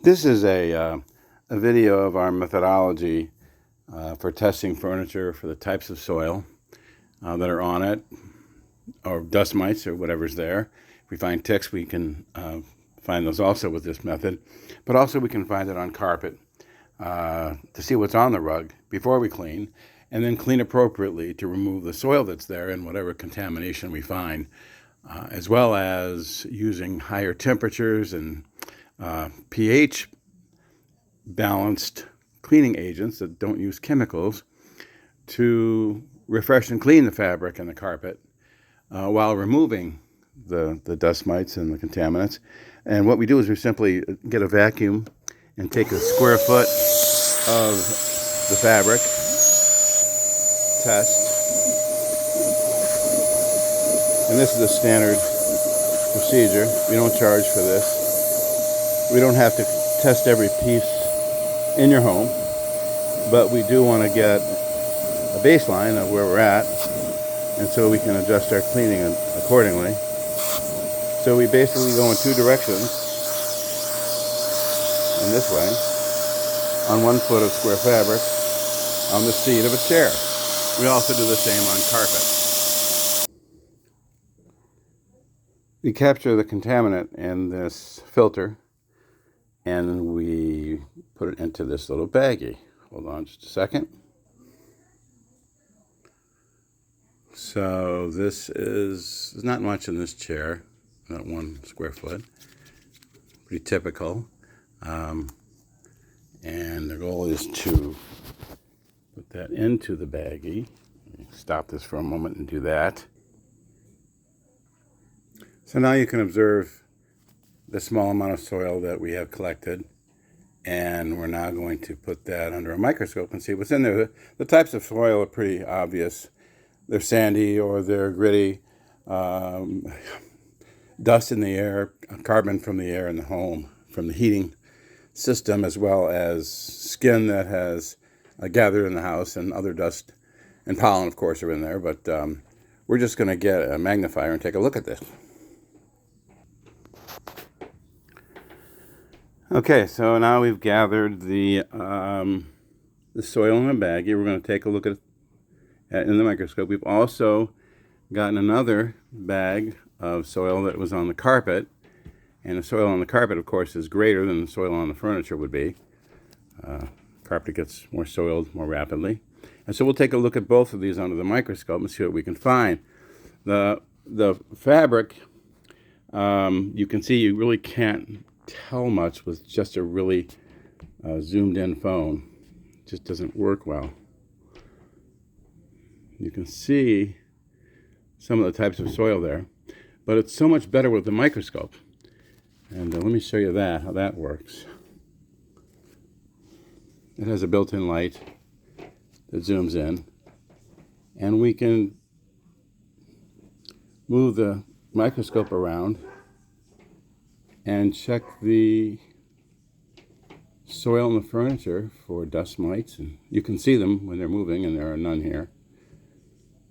This is a video of our methodology for testing furniture for the types of soil that are on it, or dust mites or whatever's there. If we find ticks, we can find those also with this method, but also we can find it on carpet to see what's on the rug before we clean, and then clean appropriately to remove the soil that's there and whatever contamination we find, as well as using higher temperatures and pH balanced cleaning agents that don't use chemicals to refresh and clean the fabric and the carpet while removing the dust mites and the contaminants. And what we do is we simply get a vacuum and take a square foot of the fabric, test, and this is a standard procedure. We don't charge for this. We don't have to test every piece in your home, but we do want to get a baseline of where we're at, and so we can adjust our cleaning accordingly. So we basically go in two directions, in this way, on 1 foot of square fabric on the seat of a chair. We also do the same on carpet. We capture the contaminant in this filter, and we put it into this little baggie. Hold on just a second. So this is, there's not much in this chair, not 1 square foot. Pretty typical. And the goal is to put that into the baggie. Stop this for a moment and do that. So now you can observe the small amount of soil that we have collected, and we're now going to put that under a microscope and see what's in there. The types of soil are pretty obvious. They're sandy or they're gritty, dust in the air, carbon from the air in the home, from the heating system, as well as skin that has gathered in the house, and other dust and pollen, of course, are in there. But we're just going to get a magnifier and take a look at this. Okay, so now we've gathered the soil in a baggie. We're going to take a look at it in the microscope. We've also gotten another bag of soil that was on the carpet, and the soil on the carpet, of course, is greater than the soil on the furniture would be. Carpet gets more soiled more rapidly, and so we'll take a look at both of these under the microscope and see what we can find. The fabric, you can see you really can't tell much with just a really zoomed in phone. It just doesn't work well. You can see some of the types of soil there, but it's so much better with the microscope. And let me show you how that works. It has a built-in light that zooms in, and we can move the microscope around and check the soil in the furniture for dust mites, and you can see them when they're moving, and there are none here.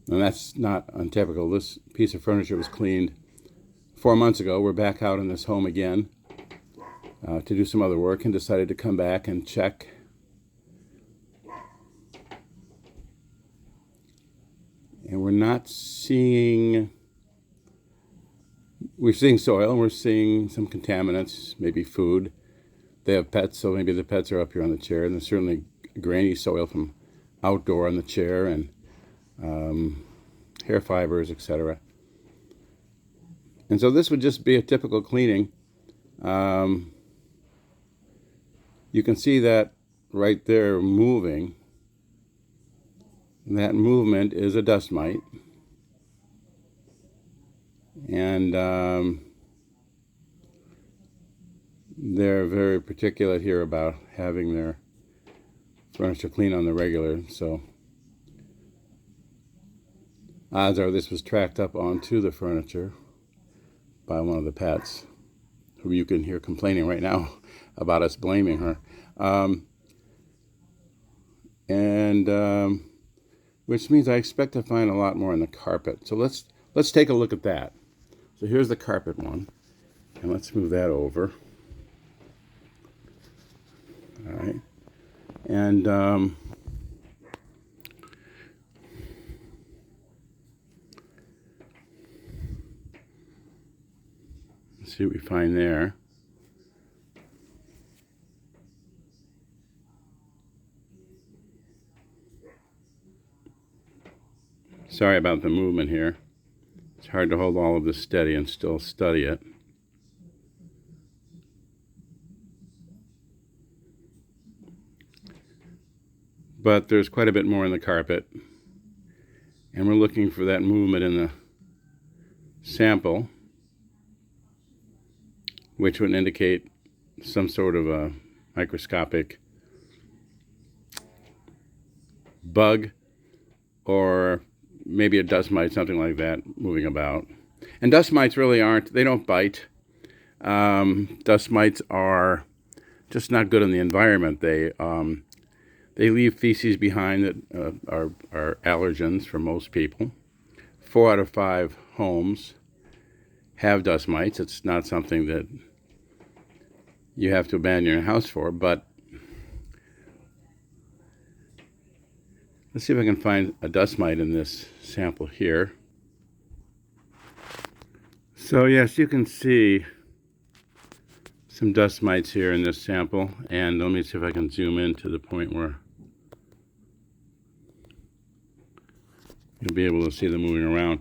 And that's not untypical. This piece of furniture was cleaned 4 months ago. We're back out in this home again to do some other work, and decided to come back and check. And we're not seeing... We're seeing soil, and we're seeing some contaminants, maybe food. They have pets, so maybe the pets are up here on the chair. And there's certainly grainy soil from outdoor on the chair, and hair fibers, etc. And so this would just be a typical cleaning. You can see that right there moving. That movement is a dust mite. And they're very particular here about having their furniture clean on the regular, so odds are this was tracked up onto the furniture by one of the pets, who you can hear complaining right now about us blaming her. Which means I expect to find a lot more on the carpet. So let's take a look at that. So here's the carpet one, and let's move that over. All right. And let's see what we find there. Sorry about the movement here. It's hard to hold all of this steady and still study it. But there's quite a bit more in the carpet. And we're looking for that movement in the sample, which would indicate some sort of a microscopic bug or maybe a dust mite, something like that, moving about. And dust mites really they don't bite. Dust mites are just not good in the environment. They leave feces behind that are allergens for most people. 4 out of 5 homes have dust mites. It's not something that you have to abandon your house for, but let's see if I can find a dust mite in this sample here. So yes, you can see some dust mites here in this sample, and let me see if I can zoom in to the point where you'll be able to see them moving around.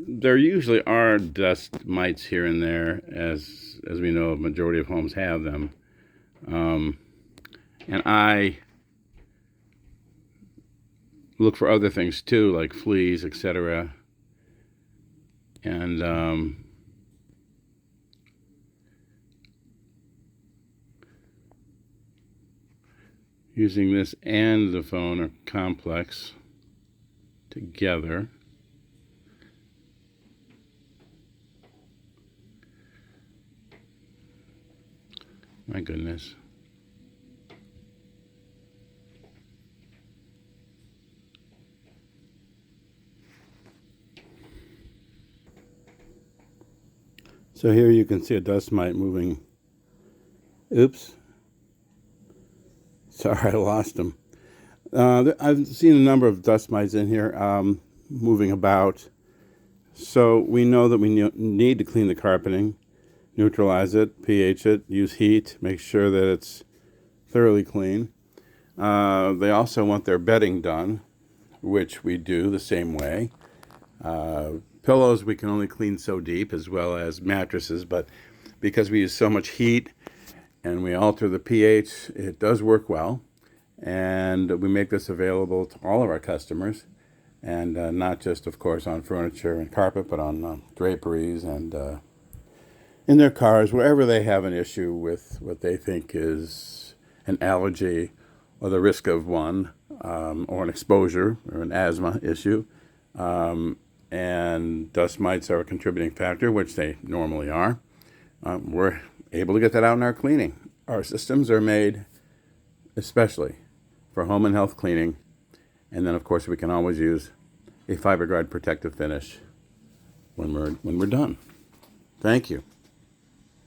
There usually are dust mites here and there, as we know, a majority of homes have them. And I look for other things too, like fleas, etc. And using this and the phone are complex together. My goodness. So here you can see a dust mite moving. Oops. Sorry, I lost them. I've seen a number of dust mites in here moving about. So we know that we need to clean the carpeting, neutralize it, pH it, use heat, make sure that it's thoroughly clean. They also want their bedding done, which we do the same way. Pillows we can only clean so deep, as well as mattresses, but because we use so much heat and we alter the pH, it does work well. And we make this available to all of our customers, and not just, of course, on furniture and carpet, but on draperies and in their cars, wherever they have an issue with what they think is an allergy or the risk of one, or an exposure or an asthma issue. And dust mites are a contributing factor, which they normally are. We're able to get that out in our cleaning. Our systems are made especially for home and health cleaning. And then, of course, we can always use a FiberGuard protective finish when we're done. Thank you.